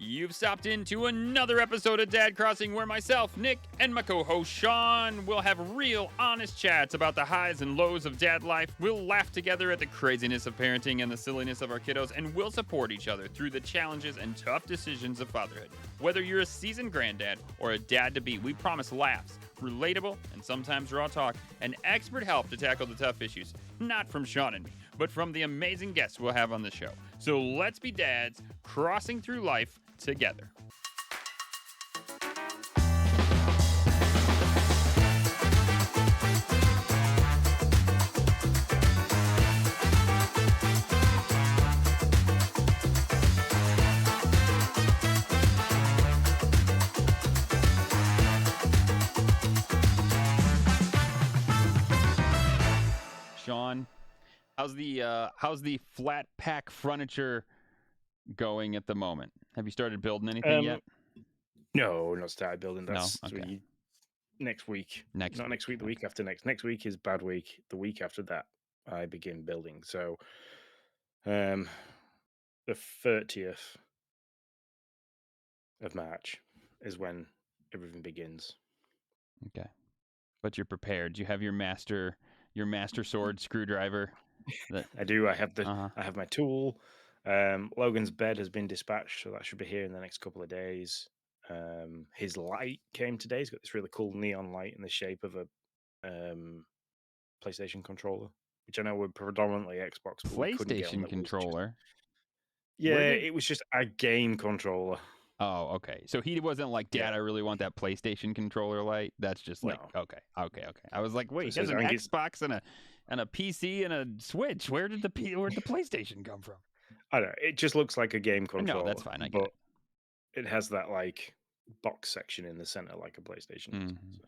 You've stopped into another episode of Dad Crossing where myself, Nick, and my co-host Sean will have real, honest chats about the highs and lows of dad life. We'll laugh together at the craziness of parenting and the silliness of our kiddos, and we'll support each other through the challenges and tough decisions of fatherhood. Whether you're a seasoned granddad or a dad-to-be, we promise laughs, relatable, and sometimes raw talk, and expert help to tackle the tough issues. Not from Sean and me, but from the amazing guests we'll have on the show. So let's be dads crossing through life together. Sean, how's the flat pack furniture going at the moment? Have you started building anything yet? No, not started building. That's No? Okay. next week. Not next week. The week after next. Next week is bad week. The week after that, I begin building. So, the 30th of March is when everything begins. Okay, but you're prepared. You have your master sword screwdriver. I do. I have I have my tool. Logan's bed has been dispatched, so that should be here in the next couple of days. His light came today. He's got this really cool neon light in the shape of a PlayStation controller, which I know were predominantly Xbox. But PlayStation controller. It was just a game controller. Oh, okay. So he wasn't like, Dad, I really want that PlayStation controller light. That's just like, no. Okay. I was like, wait, there's an Xbox and a PC and a Switch. Where did the PlayStation come from? I don't know. It just looks like a game controller. No, that's fine. I get it. It has that like box section in the center, like a PlayStation. Mm-hmm. So.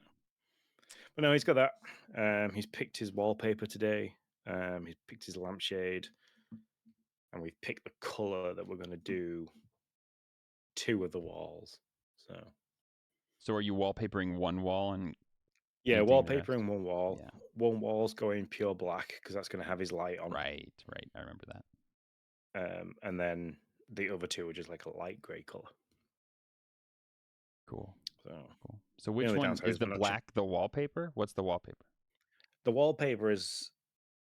But no, he's got that. He's picked his wallpaper today. He's picked his lampshade, and we've picked the color that we're going to do 2 of the walls. So are you wallpapering one wall and? Yeah, wallpapering one wall. Yeah. One wall's going pure black because that's going to have his light on. Right. I remember that. And then the other 2 are just like a light gray color. Cool. So which one is the black? The wallpaper? What's the wallpaper? The wallpaper is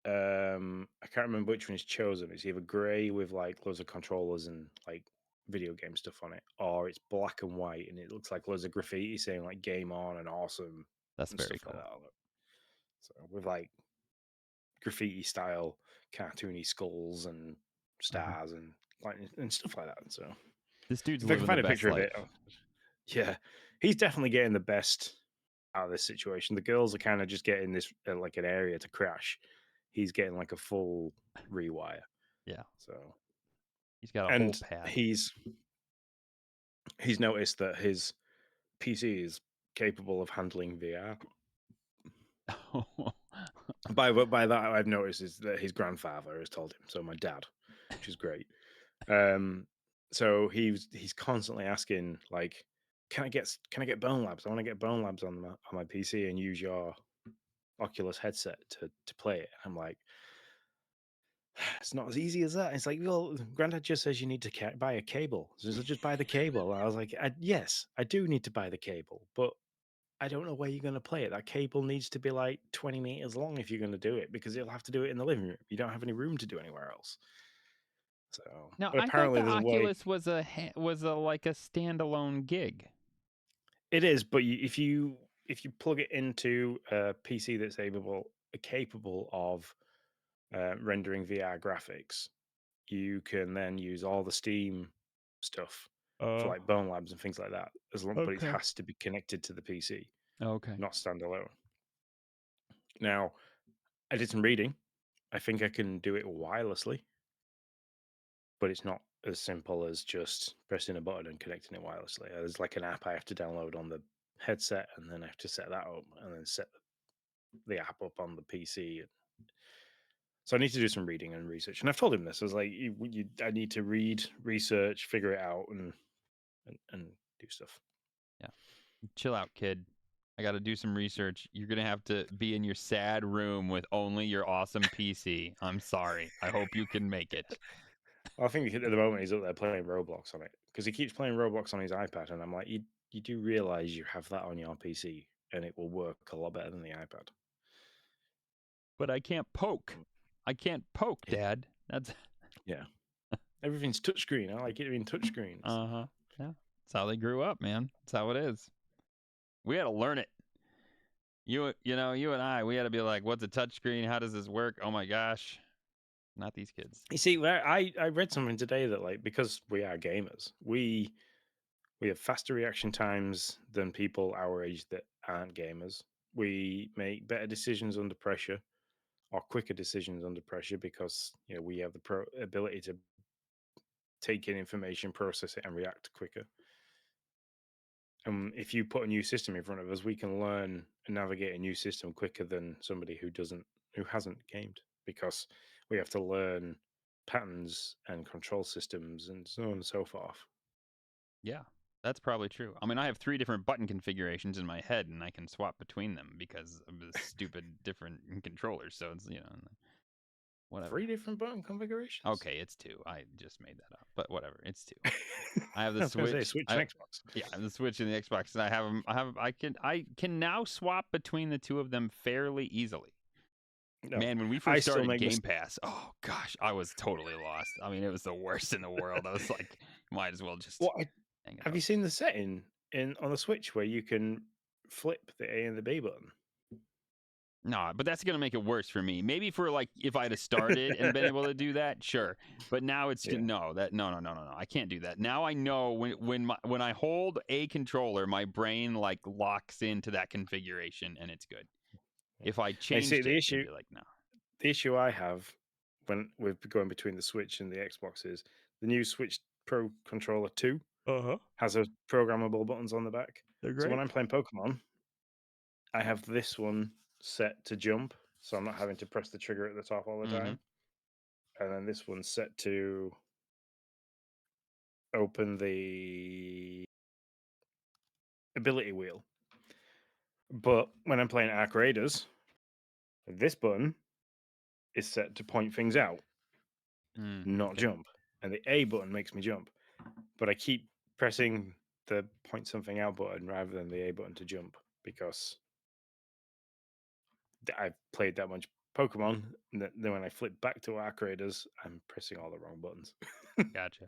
I can't remember which one is chosen. It's either gray with like loads of controllers and like video game stuff on it, or it's black and white and it looks like loads of graffiti saying like "game on" and "awesome." That's very cool. Like that. So with like graffiti style cartoony skulls and stars and lightning and stuff like that. So this dude's if I can find a picture life. of it, yeah, he's definitely getting the best out of this situation. The girls are kind of just getting this like an area to crash. He's getting like a full rewire. Yeah. So he's got a whole pad. He's noticed that his PC is capable of handling VR. By that, I've noticed is that his grandfather has told him. So my dad, which is great. So he's constantly asking like, can I get Bone Labs? I want to get Bone Labs on my PC and use your Oculus headset to play it. I'm like, it's not as easy as that. It's like, well, Granddad just says you need to buy a cable. So just buy the cable. And I was like, yes, I do need to buy the cable, but I don't know where you're going to play it. That cable needs to be like 20 meters long if you're going to do it, because you'll have to do it in the living room. You don't have any room to do anywhere else. So now, I thought the Oculus was a like a standalone gig. It is, but if you plug it into a PC that's capable of rendering VR graphics, you can then use all the Steam stuff for like Bone Labs and things like that. But it has to be connected to the PC. Okay. Not standalone. Now, I did some reading. I think I can do it wirelessly, but it's not as simple as just pressing a button and connecting it wirelessly. There's like an app I have to download on the headset, and then I have to set that up, and then set the app up on the PC. So I need to do some reading and research. And I've told him this. I was like, I need to read, research, figure it out, and do stuff. Yeah. Chill out, kid. I got to do some research. You're going to have to be in your sad room with only your awesome PC. I'm sorry. I hope you can make it. I think at the moment he's up there playing Roblox on it because he keeps playing Roblox on his iPad, and I'm like, you do realize you have that on your PC, and it will work a lot better than the iPad. But I can't poke. I can't poke, Dad. That's Yeah. Everything's touchscreen. I like it being touchscreens. Yeah, that's how they grew up, man. That's how it is. We had to learn it. You and I, we had to be like, what's a touchscreen? How does this work? Oh my gosh. Not these kids. You see, I read something today that, like, because we are gamers, we have faster reaction times than people our age that aren't gamers. We make better decisions under pressure, or quicker decisions under pressure, because we have the ability to take in information, process it, and react quicker. If you put a new system in front of us, we can learn and navigate a new system quicker than somebody who hasn't gamed, because we have to learn patterns and control systems and so on and so forth. Yeah, that's probably true. I mean, I have 3 different button configurations in my head, and I can swap between them because of the stupid different controllers. So it's whatever. 3 different button configurations. Okay, it's 2. I just made that up, but whatever. It's 2. I have the Switch and Xbox. Yeah, the Switch and the Xbox, and I have them. I can now swap between the 2 of them fairly easily. No, man, when we first started Game Pass, oh gosh, I was totally lost. I mean, it was the worst in the world. I was like, might as well just. Have you seen the setting on the Switch where you can flip the A and the B button? No, but that's gonna make it worse for me. Maybe for like if I'd have started and been able to do that, sure. But now it's no. I can't do that. Now I know when I hold a controller, my brain like locks into that configuration and it's good. If I changed it, it'd be like no. The issue I have when we're going between the Switch and the Xbox is the new Switch Pro Controller 2 has those programmable buttons on the back. They're great. So when I'm playing Pokemon, I have this one set to jump, so I'm not having to press the trigger at the top all the time. And then this one's set to open the ability wheel. But when I'm playing Arc Raiders, this button is set to point things out, not jump. And the A button makes me jump. But I keep pressing the point something out button rather than the A button to jump, because I've played that much Pokemon, and then when I flip back to Arc Raiders, I'm pressing all the wrong buttons. Gotcha.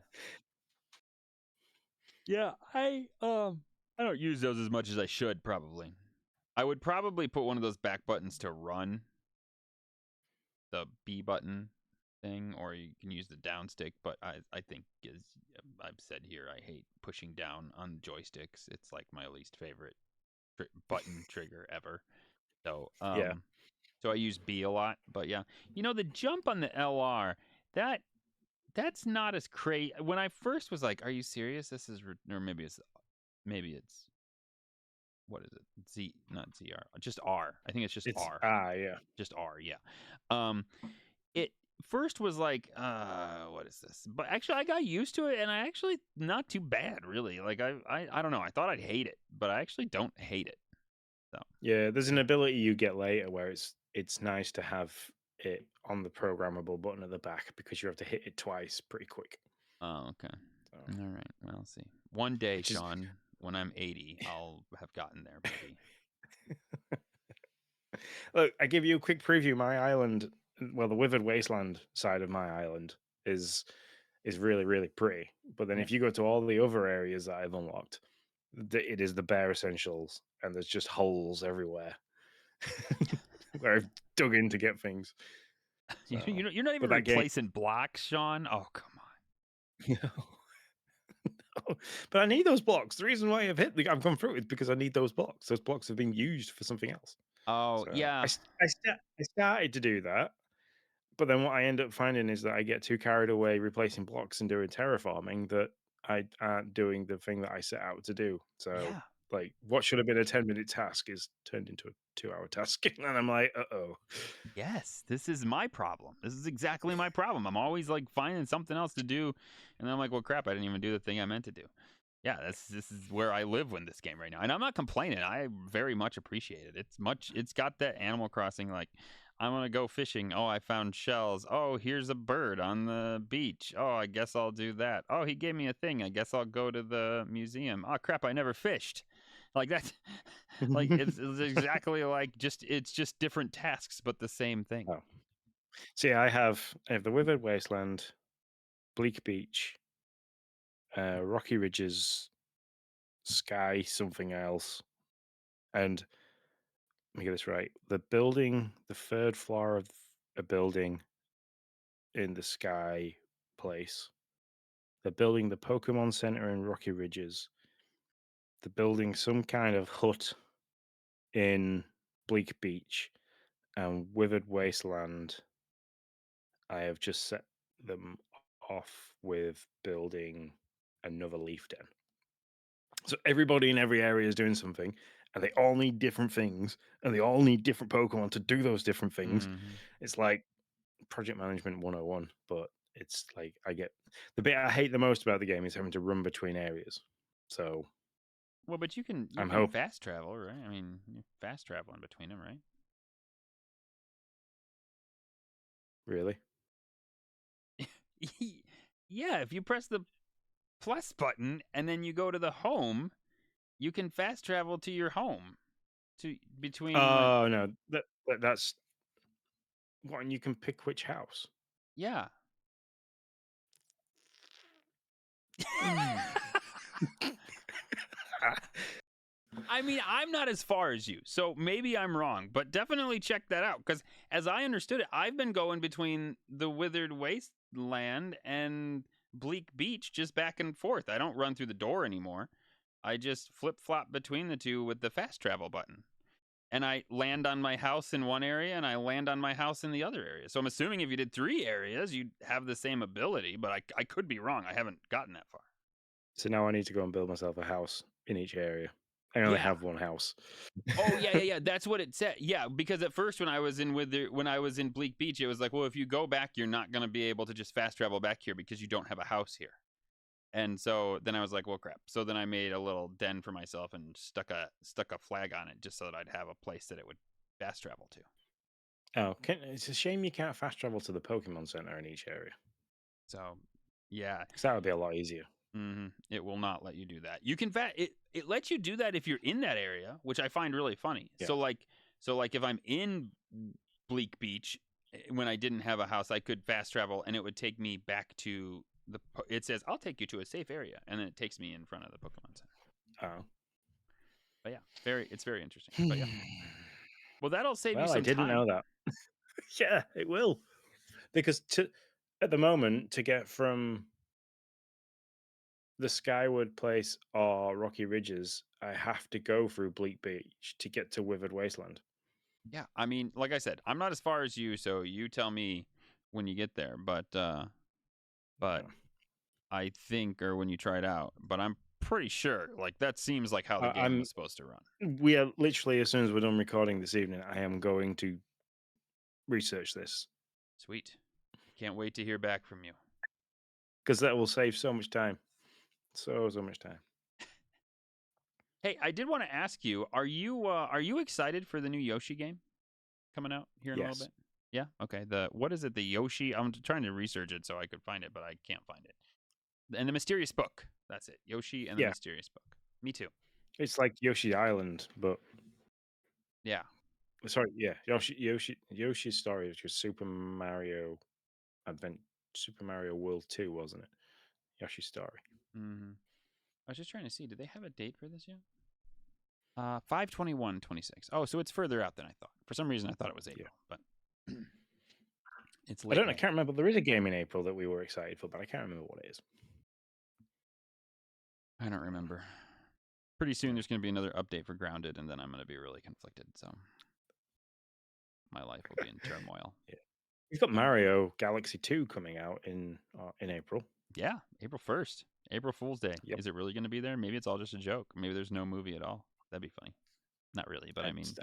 Yeah, I don't use those as much as I should, probably. I would probably put one of those back buttons to run, the B button thing, or you can use the down stick, but I think, as I've said here, I hate pushing down on joysticks. It's like my least favorite button trigger ever. So Yeah. So I use B a lot, but yeah. The jump on the LR, that's not as crazy. When I first was like, are you serious? This is, or maybe it's what is it? Z, not ZR, just R. I think it's just R. Yeah. Just R, yeah. It first was like, what is this? But actually I got used to it, and I actually not too bad, really. Like I don't know. I thought I'd hate it, but I actually don't hate it. So yeah, there's an ability you get later where it's nice to have it on the programmable button at the back, because you have to hit it twice pretty quick. Oh, okay. So. All right. Well, I'll see. One day, Sean, when I'm 80, I'll have gotten there, maybe. Look, I give you a quick preview. My island, well, the Withered Wasteland side of my island is really, really pretty. But then if you go to all the other areas that I've unlocked, it is the bare essentials, and there's just holes everywhere where I've dug in to get things. So, you're not even replacing blocks, Sean. Oh, come on. No. But I need those blocks. The reason why I've gone through it is because I need those blocks. Those blocks have been used for something else. Oh, so yeah. I started to do that, but then what I end up finding is that I get too carried away replacing blocks and doing terraforming, that I aren't doing the thing that I set out to do. So, like, what should have been a 10-minute task is turned into a 2-hour task. And I'm like, uh-oh. Yes, this is my problem. This is exactly my problem. I'm always like finding something else to do, and then I'm like, well, crap, I didn't even do the thing I meant to do. Yeah, this is where I live in this game right now, and I'm not complaining. I very much appreciate it. It's got that Animal Crossing, like, I'm gonna go fishing. Oh, I found shells. Oh, here's a bird on the beach. Oh, I guess I'll do that. Oh, he gave me a thing. I guess I'll go to the museum. Oh crap, I never fished. Like that. Like it's exactly like it's just different tasks, but the same thing. Oh. See, I have the Withered Wasteland, Bleak Beach, Rocky Ridges, Sky, something else, and let me get this right. The third floor of a building in the Sky place. They're building the Pokemon Center in Rocky Ridges. They're building some kind of hut in Bleak Beach and Withered Wasteland. I have just set them off with building another leaf den. So everybody in every area is doing something, and they all need different things, and they all need different Pokemon to do those different things. Mhm. It's like project management 101, but it's like I get the bit I hate the most about the game is having to run between areas. So Well, but you I'm can hope fast travel, right? I mean, you fast travel in between them, right? really. Yeah, if you press the plus button and then you go to the home, you can fast travel to your home to between like Oh no, that's one you can pick which house. yeah. I mean, I'm not as far as you, so maybe I'm wrong, but definitely check that out because as I understood it, I've been going between the Withered Wasteland and Bleak Beach just back and forth. I don't run through the door anymore. I just flip flop between the two with the fast travel button. And I land on my house in one area and I land on my house in the other area. So I'm assuming if you did 3 areas, you'd have the same ability, but I could be wrong. I haven't gotten that far. So now I need to go and build myself a house in each area. I only Yeah. have one house. Oh yeah. That's what it said. Yeah, because at first when I was in Bleak Beach, it was like, well, if you go back, you're not going to be able to just fast travel back here because you don't have a house here. And so then I was like, well, crap. So then I made a little den for myself and stuck a flag on it just so that I'd have a place that it would fast travel to. Oh, it's a shame you can't fast travel to the Pokemon Center in each area So yeah, because that would be a lot easier. it will not let you do that. You can it lets you do that if you're in that area, which I find really funny. Yeah. So like if I'm in Bleak Beach when I didn't have a house, I could fast travel and it would take me back to it says I'll take you to a safe area and then it takes me in front of the Pokemon Center. Oh. But yeah, it's very interesting. But yeah. Well, that'll save you Well, I some didn't time. know that. Yeah, it will. Because at the moment, to get from the Skyward Place or Rocky Ridges, I have to go through Bleak Beach to get to Withered Wasteland. Yeah, I mean, like I said, I'm not as far as you, so you tell me when you get there. But Yeah. I think, or when you try it out, but I'm pretty sure. Like that seems like how the game I'm was supposed to run. we are literally as soon as we're done recording this evening, I am going to research this Sweet. Can't wait to hear back from you. because that will save so much time. So much time. Hey, I did want to ask you: are you excited for the new Yoshi game coming out here in a little Yes. bit? Yeah. Okay. What is it? The Yoshi. I'm trying to research it so I could find it, but I can't find it. And the Mysterious Book. That's it. Yoshi and the Yeah. Mysterious Book. Me too. It's like Yoshi Island, but Yeah. sorry, yeah, Yoshi's Story, which was Advent Super Mario World 2, wasn't it? Yoshi's Story. Mm-hmm. I was just trying to see. Do they have a date for this yet? 5/21/26. Oh, so it's further out than I thought. For some reason, I thought it was Yeah. April, but it's I late don't know, I May. can't remember. There is a game in April that we were excited for, but I can't remember what it is. I don't remember. Pretty soon, Yeah. there's going to be another update for Grounded, and then I'm going to be really conflicted. So my life will be in turmoil. Yeah. We've got Mario Galaxy 2 coming out in April. Yeah, April 1st, April Fool's Day. Yep. Is it really going to be there? Maybe it's all just a joke. Maybe there's no movie at all. That'd be funny. Not really, but I mean, It's-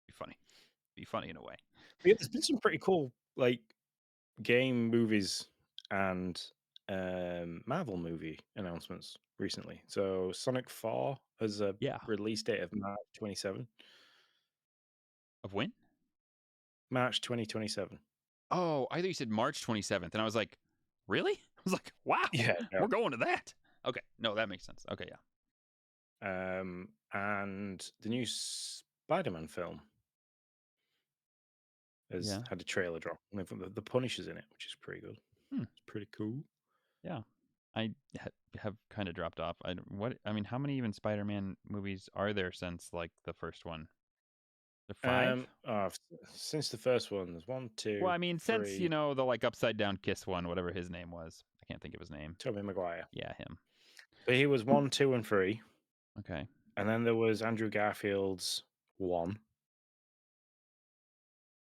be funny. Be funny in a way. yeah, there's been some pretty cool like game movies and Marvel movie announcements recently. So Sonic 4 has a Yeah. release date of March 27. Of when? March 2027. Oh, I thought you said March 27th, and I was like, really? I was like, wow, Yeah, we're going to that. Okay, no, that makes sense. Okay, yeah. And the new Spider-Man film has Yeah. had a trailer drop. And the Punisher's in it, which is pretty good. Hmm. It's pretty cool. Yeah. I have kind of dropped off. I mean, how many even Spider-Man movies are there since like the first one? There 5? Since the first one, there's 1, Well, 2, I mean, since 3. the like upside down kiss one, whatever his name was. I can't think of his name. Tobey Maguire. Yeah, him. But he was 1, 2, and 3. Okay. And then there was Andrew Garfield's 1.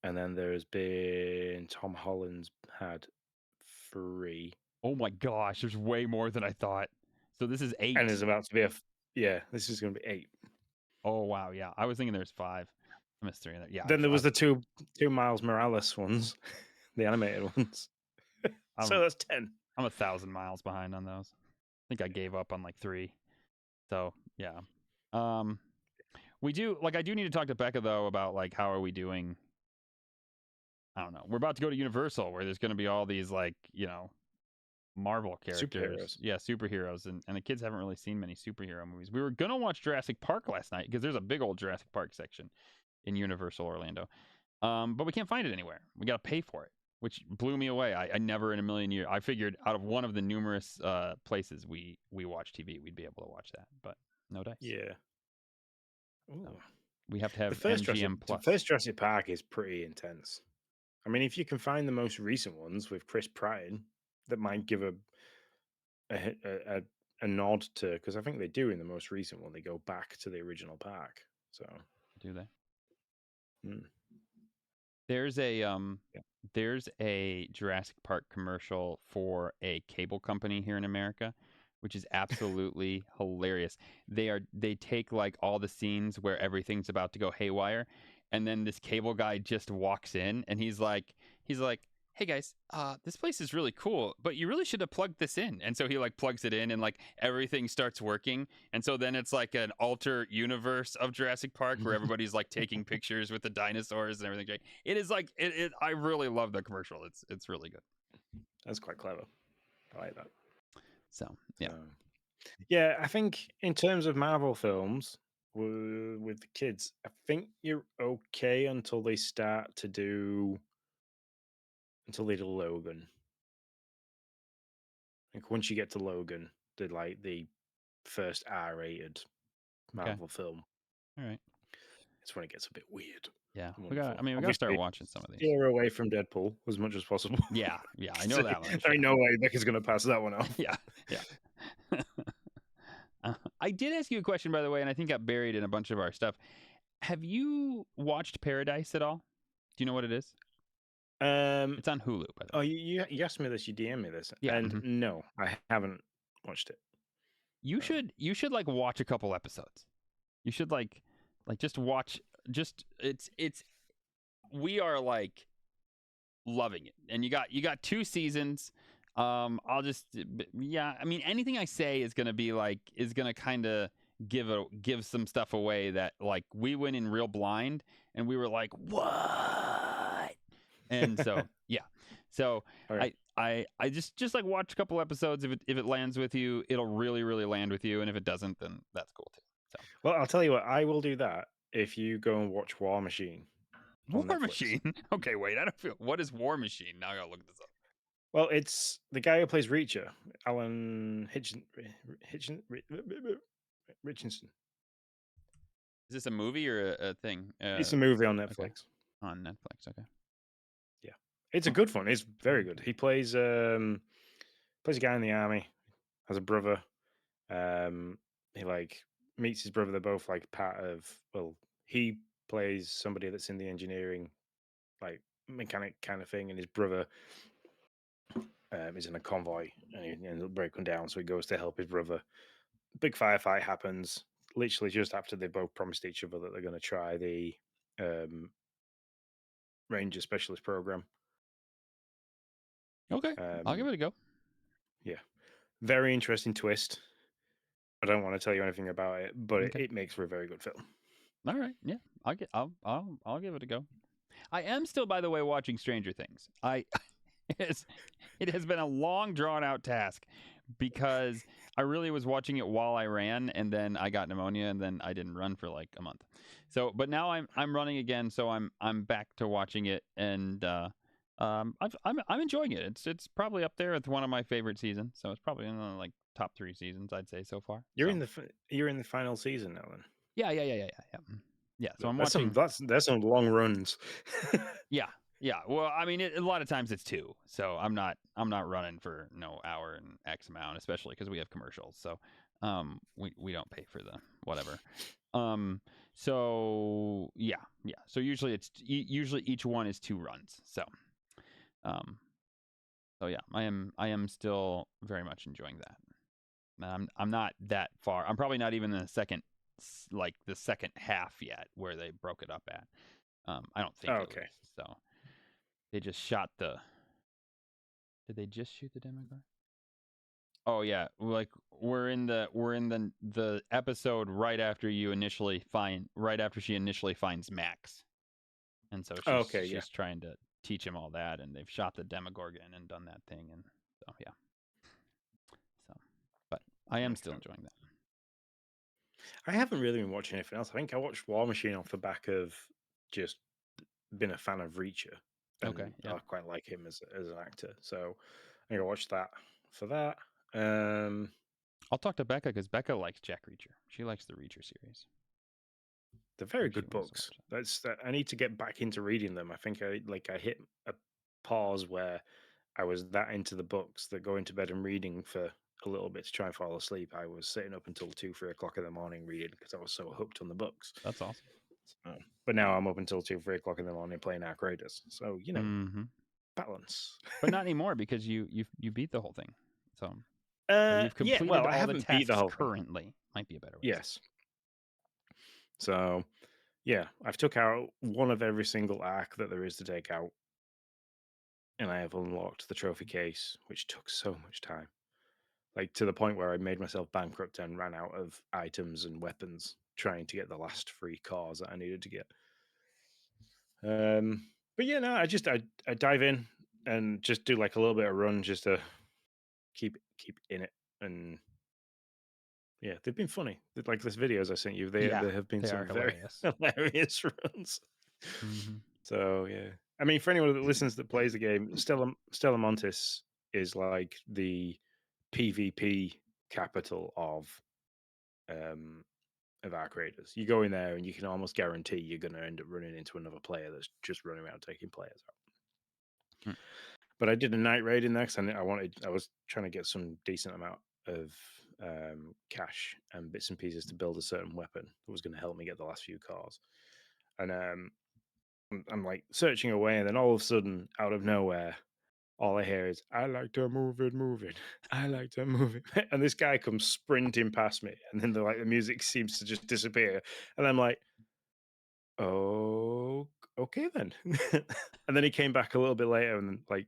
And then there's been Tom Holland's had 3. Oh my gosh, there's way more than I thought. So this is 8. And there's about to be this is going to be 8. Oh wow, yeah. I was thinking there's 5. I missed 3 in there. Yeah. Then there was the two Miles Morales ones, the animated ones. So that's 10. I'm 1,000 miles behind on those. I think I gave up on like 3. So yeah. I do need to talk to Becca though about like how are we doing. I don't know. We're about to go to Universal where there's going to be all these like Marvel characters. Superheroes. Yeah, superheroes. And the kids haven't really seen many superhero movies. We were going to watch Jurassic Park last night because there's a big old Jurassic Park section in Universal Orlando. But we can't find it anywhere. We got to pay for it, which blew me away. I never in a million years. I figured out of one of the numerous places we watch TV, we'd be able to watch that, but no dice. Yeah. So we have to have the MGM Plus. The first Jurassic Park is pretty intense. I mean, if you can find the most recent ones with Chris Pratt in, that might give a nod to, because I think they do in the most recent one. They go back to the original park. So do they? Hmm. There's a Jurassic Park commercial for a cable company here in America, which is absolutely hilarious. They take like all the scenes where everything's about to go haywire, and then this cable guy just walks in and he's like, "Hey guys, this place is really cool, but you really should have plugged this in." And so he like plugs it in and like everything starts working. And so then it's like an alter universe of Jurassic Park where everybody's like taking pictures with the dinosaurs and everything. It is like I really love the commercial. It's really good. That's quite clever. I like that. So, yeah. Yeah, I think in terms of Marvel films with the kids, I think you're okay until they do Logan. Like once you get to Logan, the first R-rated Marvel film. All right. It's when it gets a bit weird. Yeah, we got to start watching some of these. Steer away from Deadpool as much as possible. Yeah, I know that one. There ain't no way Becca's gonna pass that one off. Yeah. I did ask you a question, by the way, and I think got buried in a bunch of our stuff. Have you watched Paradise at all? Do you know what it is? It's on Hulu, by the way. Oh, you asked me this. You DM me this, Yeah. and no, I haven't watched it. You should like watch a couple episodes. You should like just watch. Just it's we are like loving it, and you got 2 seasons. I'll just I mean anything I say is gonna kind of give some stuff away that like we went in real blind and we were like what, and so yeah, so right. I just like watch a couple episodes. If it lands with you, it'll really land with you, and if it doesn't, then that's cool too. So well, I'll tell you what, I will do that if you go and watch War Machine. War Machine. Okay, wait, I don't feel. What is War Machine? Now I gotta look this up. Well, it's the guy who plays Reacher, Alan Richardson. Is this a movie or a thing? It's a movie on Netflix. Okay. On Netflix, okay. Yeah, it's a good one. It's very good. He plays a guy in the army, has a brother. He like meets his brother. They're both like part of. Well, he plays somebody that's in the engineering, like mechanic kind of thing, and his brother is in a convoy and he ends up breaking down. So he goes to help his brother. Big firefight happens literally just after they both promised each other that they're going to try the Ranger Specialist program. Okay, I'll give it a go. Yeah, very interesting twist. I don't want to tell you anything about it, but it makes for a very good film. All right, yeah, I'll give it a go. I am still, by the way, watching Stranger Things. It has been a long, drawn out task because I really was watching it while I ran, and then I got pneumonia, and then I didn't run for like a month. So, but now I'm running again, so I'm back to watching it, and I'm enjoying it. It's probably up there with one of my favorite seasons. So it's probably in the like top 3 seasons I'd say so far. You're So in the you're in the final season now, then. yeah. Yeah, so I'm That's some watching. that's some long runs. Yeah. Well, I mean, a lot of times it's 2, so I'm not running for no hour and X amount, especially because we have commercials. So, we don't pay for the whatever. So yeah. So usually usually each one is 2 runs. So, um, so yeah, I am still very much enjoying that. I'm not that far. I'm probably not even in the second half yet where they broke it up at. I don't think Oh, at okay. least. So they just shot the. Did they just shoot the Demogorgon? Oh yeah, like we're in the episode right after she initially finds Max, and so Oh, okay, yeah. she's trying to teach him all that, and they've shot the Demogorgon and done that thing, and so yeah. So, but I am still Okay. enjoying that. I haven't really been watching anything else. I think I watched War Machine off the back of just being a fan of Reacher, Okay, and yeah. I quite like him as an actor. So I think I watched that for that. Um, I'll talk to Becca because Becca likes Jack Reacher. She likes the Reacher series. they're very She good wants to books. watch I need to get back into reading them. I think I hit a pause where I was that into the books that going to bed and reading for a little bit to try and fall asleep. I was sitting up until 2, 3 o'clock in the morning reading because I was so hooked on the books. That's awesome. So, but now I'm up until 2, 3 o'clock in the morning playing Ark Raiders. So Mm-hmm. balance. But not anymore because you beat the whole thing. So or you've Yeah. completed Well, I all the haven't beat the tasks whole thing. currently. Might be a better way to say Yes. So, yeah, I've took out one of every single arc that there is to take out, and I have unlocked the trophy case, which took so much time. Like to the point where I made myself bankrupt and ran out of items and weapons trying to get the last 3 cores that I needed to get. But yeah, no, I dive in and just do like a little bit of run just to keep in it. And yeah, they've been funny. Like this videos I sent you, Yeah, there have been they are some very hilarious. hilarious runs. Mm-hmm. So yeah, I mean, for anyone that listens that plays the game, Stella Montis is like the PvP capital of Ark Raiders. You go in there and you can almost guarantee you're going to end up running into another player that's just running around taking players out. Mm. But I did a night raid in there because I was trying to get some decent amount of cash and bits and pieces to build a certain weapon that was going to help me get the last few cars. And I'm like searching away, and then all of a sudden, out of nowhere, all I hear is, "I like to move it, move it. I like to move it." And this guy comes sprinting past me, and then the music seems to just disappear, and I'm like, "Oh, okay then." And then he came back a little bit later, and like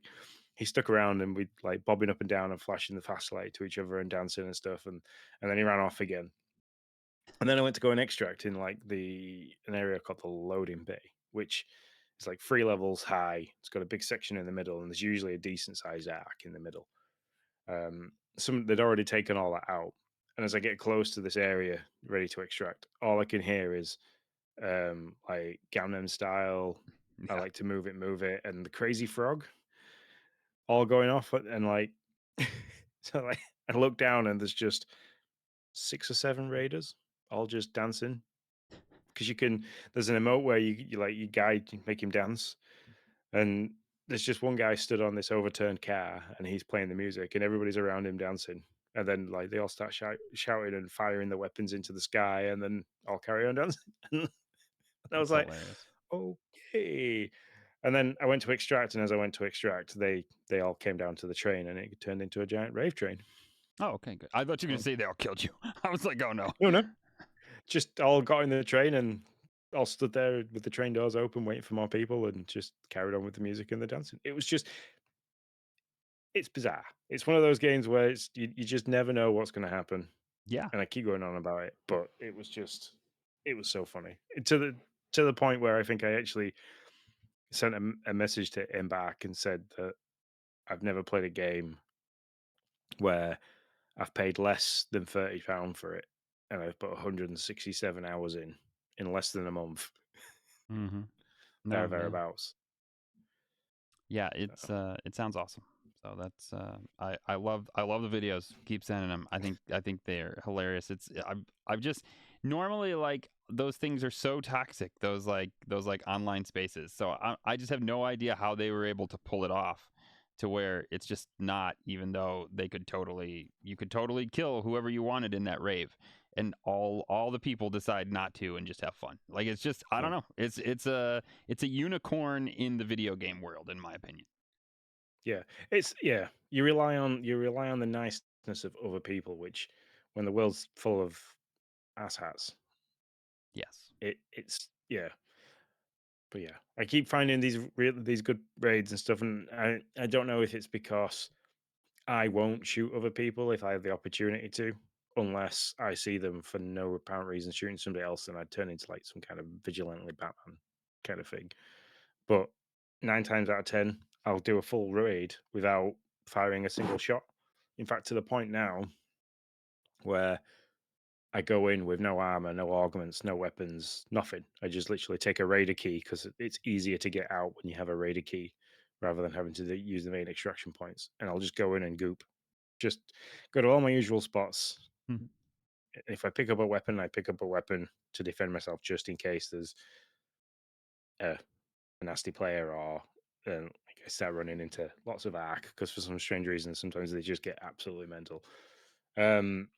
he stuck around, and we like bobbing up and down and flashing the fast light to each other and dancing and stuff, and then he ran off again. And then I went to go and extract in like an area called the loading bay, which is like 3 levels high. It's got a big section in the middle, and there's usually a decent sized arc in the middle. They'd already taken all that out, and as I get close to this area ready to extract, all I can hear is like Gangnam Style. I Yeah. like to move it, and the Crazy Frog all going off, and like so like I look down and there's just 6 or 7 raiders all just dancing because there's an emote where you guide, you make him dance, and there's just one guy stood on this overturned car and he's playing the music and everybody's around him dancing, and then like they all start shouting and firing the weapons into the sky and then all carry on dancing. And I was That's like, hilarious. okay. And then I went to extract, and as I went to extract, they all came down to the train and it turned into a giant rave train. Oh, okay, good. I thought you were going to So, say they all killed you. I was like, oh no. no, just all got in the train and all stood there with the train doors open, waiting for more people, and just carried on with the music and the dancing. It's bizarre. It's one of those games where you just never know what's going to happen, Yeah. and I keep going on about it, but it was so funny to the point where I think I actually sent a message to him back and said that I've never played a game where I've paid less than £30 for it, and I've put 167 hours in less than a month, Mm-hmm. there or No, yeah. thereabouts. Yeah, So, it sounds awesome. So that's I love the videos. Keep sending them. I think they're hilarious. I've just normally like those things are so toxic. Those like online spaces. So I just have no idea how they were able to pull it off to where it's just not. Even though you could totally kill whoever you wanted in that rave, and all the people decide not to and just have fun. Like it's just I don't yeah, know. It's a unicorn in the video game world, in my opinion. yeah, you rely on the niceness of other people, which when the world's full of asshats, Yes. it's yeah. But yeah, I keep finding these good raids and stuff, and I don't know if it's because I won't shoot other people if I have the opportunity to, unless I see them for no apparent reason shooting somebody else, and I turn into like some kind of vigilantly Batman kind of thing. But 9 times out of 10, I'll do a full raid without firing a single shot. In fact, to the point now where I go in with no armor, no augments, no weapons, nothing. I just literally take a raider key because it's easier to get out when you have a raider key rather than having to use the main extraction points. And I'll just go in and goop. Just go to all my usual spots. Hmm. If I pick up a weapon, I pick up a weapon to defend myself just in case there's a nasty player or like I start running into lots of arc because for some strange reason sometimes they just get absolutely mental. Um,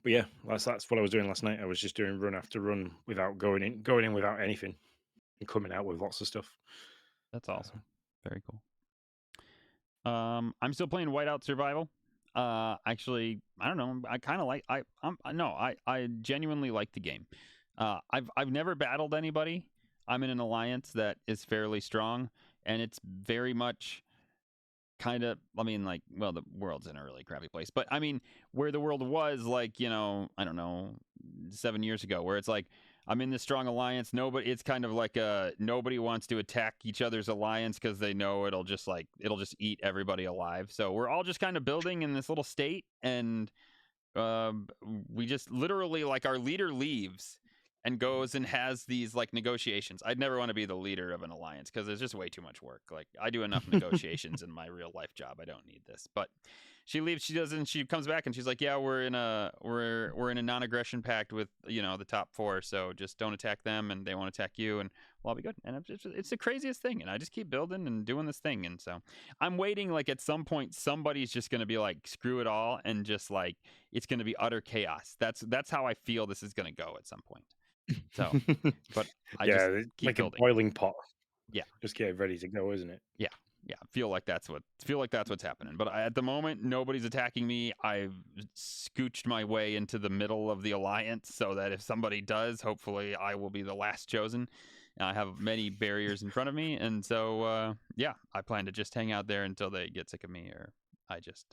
but yeah, that's what I was doing last night. I was just doing run after run without going in without anything and coming out with lots of stuff. That's So, awesome. Very cool. I'm still playing Whiteout Survival. Actually, I don't know. I kind of like. No. I genuinely like the game. I've never battled anybody. I'm in an alliance that is fairly strong, and it's very much kind of. I mean, like, well, the world's in a really crappy place, but I mean, where the world was, like, I don't know, 7 years ago, where it's like I'm in this strong alliance. It's kind of like nobody wants to attack each other's alliance because they know it'll just eat everybody alive. So we're all just kind of building in this little state, and we just literally like our leader leaves and goes and has these like negotiations. I'd never want to be the leader of an alliance because it's just way too much work. Like I do enough negotiations in my real life job. I don't need this. But she leaves. She doesn't. She comes back and she's like, "Yeah, we're in a non-aggression pact with the top four. So just don't attack them, and they won't attack you, and well, I'll be good." And it's the craziest thing. And I just keep building and doing this thing. And so I'm waiting. Like at some point, somebody's just gonna be like, "Screw it all," and just like it's going to be utter chaos. That's how I feel this is going to go at some point. So, but I just yeah, keep like a building. boiling pot. Yeah, Just get ready to go, isn't it? yeah, yeah. Feel like that's what's happening. But at the moment, nobody's attacking me. I've scooched my way into the middle of the alliance so that if somebody does, hopefully I will be the last chosen. I have many barriers in front of me, and so yeah, I plan to just hang out there until they get sick of me, or I just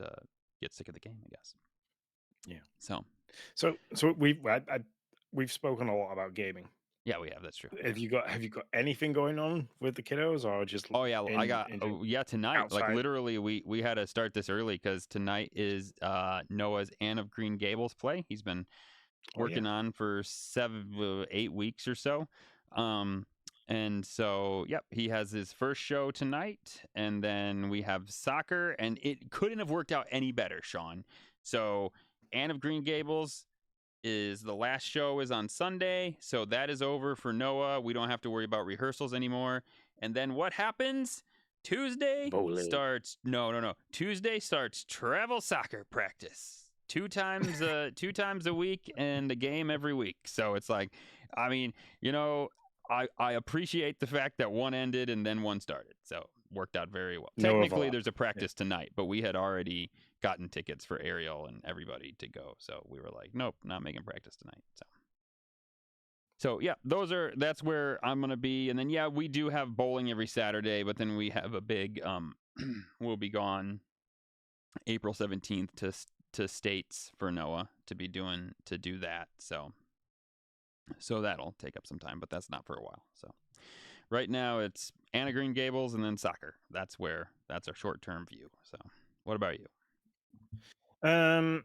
get sick of the game, I guess. Yeah. So So we've spoken a lot about gaming. yeah, we have. That's true. Have you got anything going on with the kiddos or just Oh yeah, I got in yeah tonight. Like outside? literally, we had to start this early because tonight is Noah's Anne of Green Gables play. He's been Oh yeah. working on for 8 weeks or so. Um, and so yep, he has his first show tonight, and then we have soccer, and it couldn't have worked out any better, Sean. So Anne of Green Gables is the last show is on Sunday, so that is over for Noah. We don't have to worry about rehearsals anymore. And then what happens? Tuesday Bowling. starts no. Tuesday starts travel soccer practice. 2 times a week and a game every week. So it's like I mean, I appreciate the fact that one ended and then one started. So worked out very well. No Technically overlap. there's a Yeah. practice tonight, but we had already gotten tickets for Ariel and everybody to go. So we were like, nope, not making practice tonight. So yeah, that's where I'm gonna be. And then yeah, we do have bowling every Saturday, but then we have a big we'll be gone April 17th to States for Noah to do that. So that'll take up some time, but that's not for a while. So Right now, it's Anna Green Gables and then soccer. That's our short-term view. So, what about you? Um,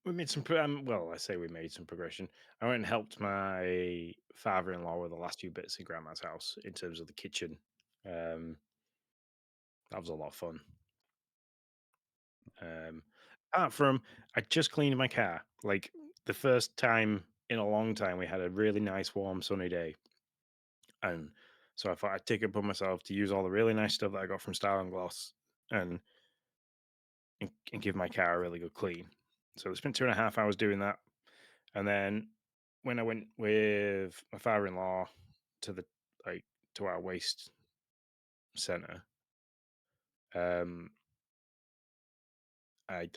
we made some. Well, I say we made some progression. I went and helped my father-in-law with the last few bits in Grandma's house in terms of the kitchen. Um, that was a lot of fun. Um, Apart from, I just cleaned my car. Like the first time in a long time, we had a really nice, warm, sunny day, and so I thought I'd take it upon myself to use all the really nice stuff that I got from Style and Gloss, and and give my car a really good clean. So I spent 2.5 hours doing that, and then when I went with my father-in-law to the like to our waste center, um,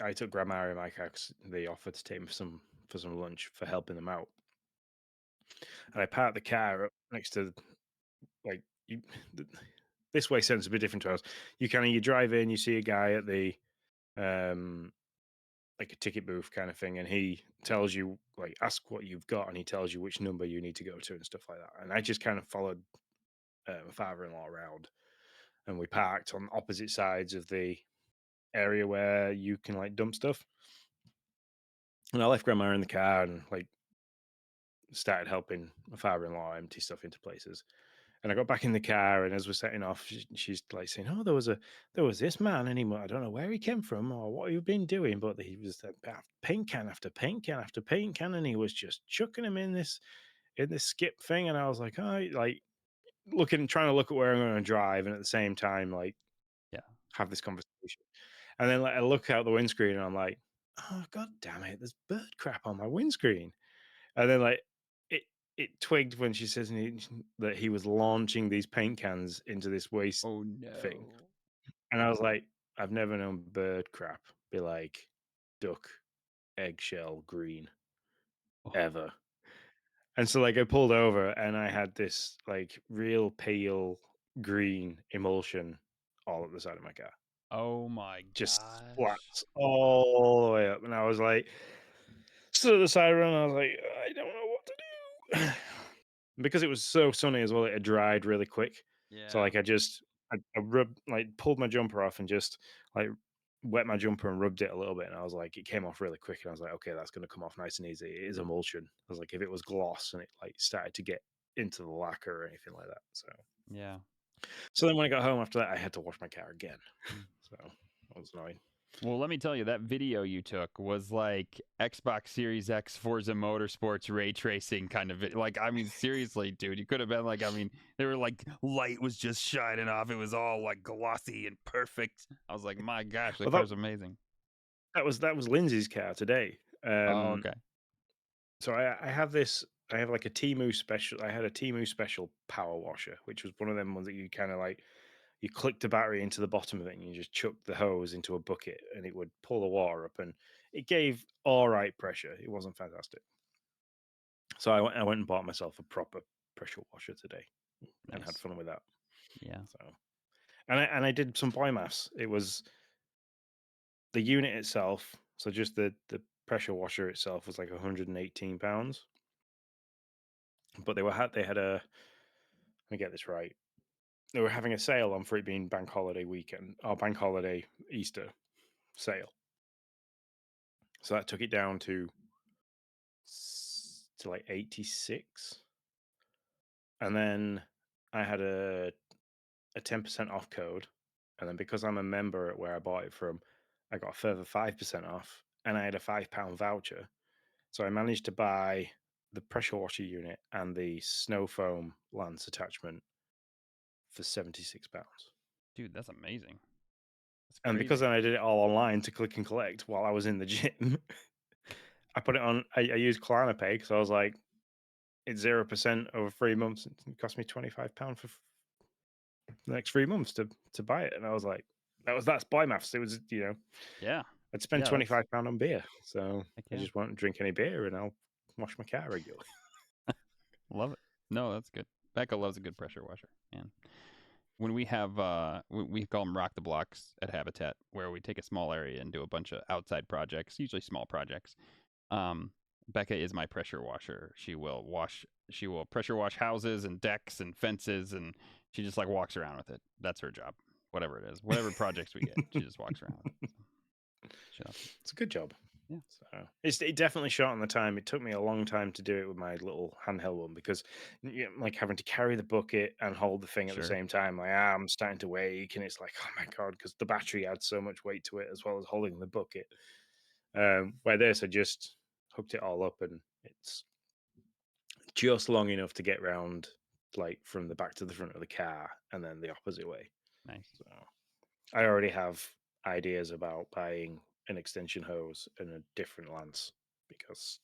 I took Grandma and my car 'cause they offered to take me for some lunch for helping them out, and I parked the car up next to like you. th- This way center's a bit different to us. You drive in, you see a guy at the um like a ticket booth kind of thing, and he tells you like ask what you've got, and he tells you which number you need to go to and stuff like that. And I just kind of followed my father-in-law around, and we parked on opposite sides of the area where you can like dump stuff. And I left Grandma in the car and like started helping my father-in-law empty stuff into places. And I got back in the car, and as we're setting off, she's like saying, "Oh, there was this man, and I don't know where he came from or what you've been doing, but he was paint can after paint can after paint can, and he was just chucking them in this skip thing." And I was like, "Oh," like trying to look at where I'm going to drive, and at the same time, like Yeah. have this conversation. And then like I look out the windscreen, and I'm like, "Oh god damn it, there's bird crap on my windscreen." And then like it it twigged when she says that he was launching these paint cans into this waste Oh thing. no. And I was like, I've never known bird crap be like duck eggshell green Oh, ever. And so like I pulled over, and I had this like real pale green emulsion all up the side of my car. oh my Just gosh. splats all the way up. And I was like, stood at the side of it, and I was like, I don't know what to do. Because it was so sunny as well, it had dried really quick. So Yeah. like I rubbed like pulled my jumper off and just like wet my jumper and rubbed it a little bit, and I was like, it came off really quick, and I was like, okay, that's gonna come off nice and easy. It is emulsion. I was like, if it was gloss and it like started to get into the lacquer or anything like that. Yeah. So then when I got home after that, I had to wash my car again. Mm. So that was annoying. Well, let me tell you, that video you took was like Xbox Series X Forza Motorsports ray tracing kind of like, I mean, seriously, dude, you could have been like, I mean, they were like, light was just shining off. It was all like glossy and perfect. I was like, my gosh, the Well, car's amazing. that was Lindsay's car today. Oh, okay. So I have this. I have like a Timu special. I had a Timu special power washer, which was one of them ones that you kind of like you click the battery into the bottom of it, and you just chuck the hose into a bucket, and it would pull the water up, and it gave all right pressure. It wasn't fantastic. So I went and bought myself a proper pressure washer today, and had Nice. fun with that. Yeah. So and I did some boy maths. It was the unit itself. So just the pressure washer itself was like £118, but they had a, let me get this right. They were having a sale on for it being bank holiday weekend or bank holiday Easter sale. So that took it down to like 86. And then I had a 10% off code. And then because I'm a member at where I bought it from, I got a further 5% off, and I had a £5 voucher. So I managed to buy the pressure washer unit and the snow foam lance attachment for £76. Dude, that's amazing. That's And because crazy. then I did it all online to click and collect while I was in the gym, I put it on. I used Klarna Pay because I was like, it's 0% over 3 months. It cost me £25 for the next 3 months to buy it, and I was like, that's buy maths. It was Yeah. I'd spend Yeah, that's, £25 on beer, so heck I yeah. just won't drink any beer, and I'll wash my car regularly. Love it. No, that's good. Becca loves a good pressure washer. And when we have, we call them rock the blocks at Habitat, where we take a small area and do a bunch of outside projects, usually small projects. Um, Becca is my pressure washer. She will pressure wash houses and decks and fences, and she just like walks around with it. That's her job. Whatever it is, whatever projects we get, she just walks around with it. So, It's a good job. Yeah. So it definitely shortened the time. It took me a long time to do it with my little handheld one because like having to carry the bucket and hold the thing at the Sure. same time. My arm's starting to wake, and it's like, oh my god, because the battery adds so much weight to it as well as holding the bucket. Where this, I just hooked it all up, and it's just long enough to get round, like from the back to the front of the car, and then the opposite way. Nice. So I already have ideas about buying an extension hose and a different lance because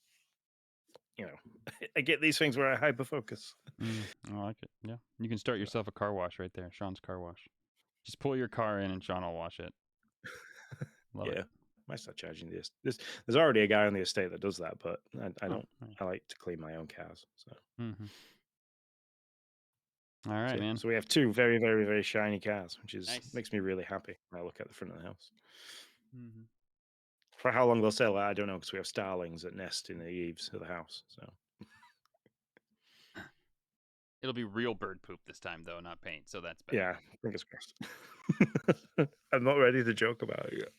I get these things where I hyper focus. I like it. Yeah, you can start yourself a car wash right there. Sean's car wash. Just pull your car in, and Sean will wash it. Love Yeah, it. might start charging this. There's already a guy on the estate that does that, but I don't. Nice. I like to clean my own cars. So. All right, man. So we have two very, very, very shiny cars, which Nice. makes me really happy when I look at the front of the house. Mm-hmm. For how long they'll sell, I don't know, because we have starlings that nest in the eaves of the house. So It'll be real bird poop this time, though, not paint. So that's better. yeah, fingers crossed. I'm not ready to joke about it yet.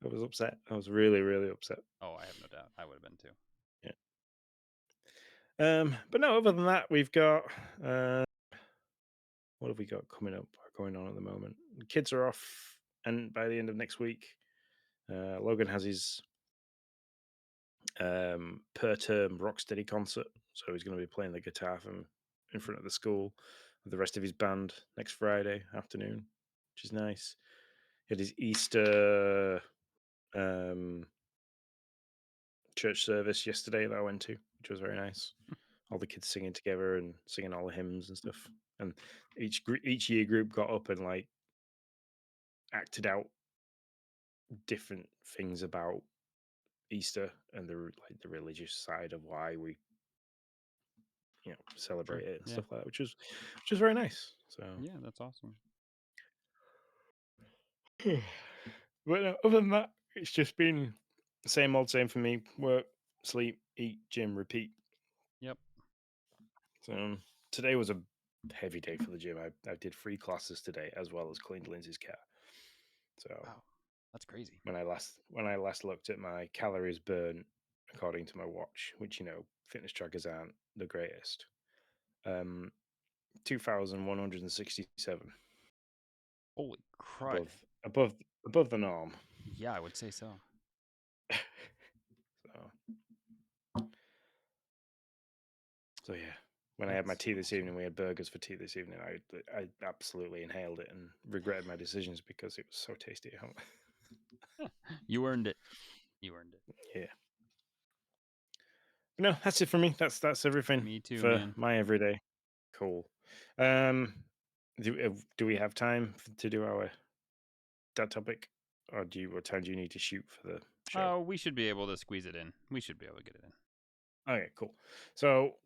I was upset. I was really, really upset. Oh, I have no doubt. I would have been too. Yeah. But no, other than that, we've got what have we got coming up or going on at the moment? The kids are off, and by the end of next week, Logan has his per term Rocksteady concert, so he's going to be playing the guitar from in front of the school with the rest of his band next Friday afternoon, which is nice. He had his Easter church service yesterday that I went to, which was very nice. All the kids singing together and singing all the hymns and stuff. And each year group got up and like acted out different things about Easter and the religious side of why we celebrate it and stuff like that, which was very nice. So yeah, that's awesome. But other than that, it's just been same old same for me: work, sleep, eat, gym, repeat. Yep. So today was a heavy day for the gym. I did 3 classes today as well as cleaned Lindsay's car. So wow, that's crazy. when I last looked at my calories burnt according to my watch, which fitness trackers aren't the greatest, 2,167. Holy crud! Above the norm. Yeah, I would say so. So yeah, when I had my tea this evening, we had burgers for tea this evening. I absolutely inhaled it and regretted my decisions because it was so tasty at home. You earned it. You earned it. Yeah. But no, that's it for me. That's everything. Me too, for man. my everyday. Cool. Do we have time to do that topic, or what time do you need to shoot for the show? Oh, we should be able to squeeze it in. We should be able to get it in. Okay, cool. So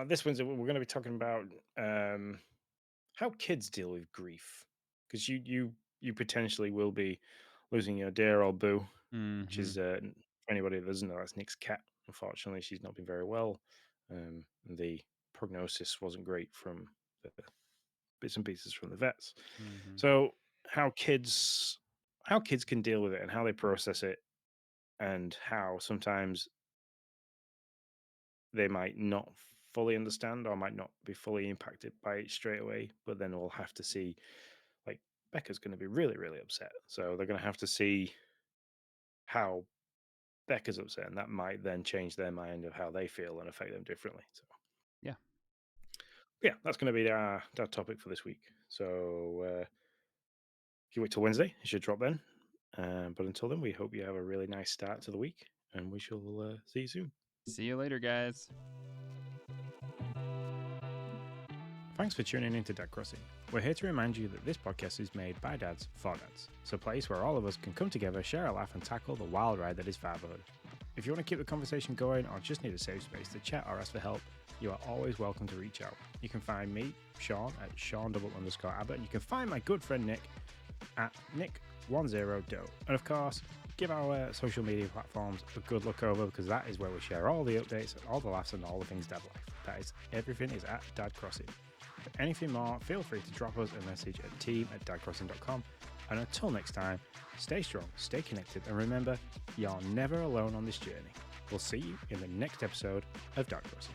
this one's we're going to be talking about how kids deal with grief, because you potentially will be losing your dear old boo, which is for anybody that doesn't know, that's Nick's cat. Unfortunately, she's not been very well. The prognosis wasn't great from the bits and pieces from the vets. So how kids can deal with it and how they process it, and how sometimes they might not fully understand or might not be fully impacted by it straight away, but then we'll have to see, like, Becca's going to be really, really upset. So they're going to have to see how Becca's upset, and that might then change their mind of how they feel and affect them differently. So yeah, that's going to be our topic for this week. So if you wait till Wednesday, it should drop then. But until then, we hope you have a really nice start to the week, and we shall see you soon. See you later, guys. Thanks for tuning in to Dad Crossing. We're here to remind you that this podcast is made by dads for dads. It's a place where all of us can come together, share a laugh, and tackle the wild ride that is fatherhood. If you want to keep the conversation going or just need a safe space to chat or ask for help, you are always welcome to reach out. You can find me, Sean, at Sean_Abbott, and you can find my good friend Nick at Nick 10do. And of course, give our social media platforms a good look over, because that is where we share all the updates, all the laughs, and all the things dad life. That is, everything is at Dad Crossing. For anything more, feel free to drop us a message at team@dadcrossing.com. And until next time, stay strong, stay connected, and remember, you're never alone on this journey. We'll see you in the next episode of Dad Crossing.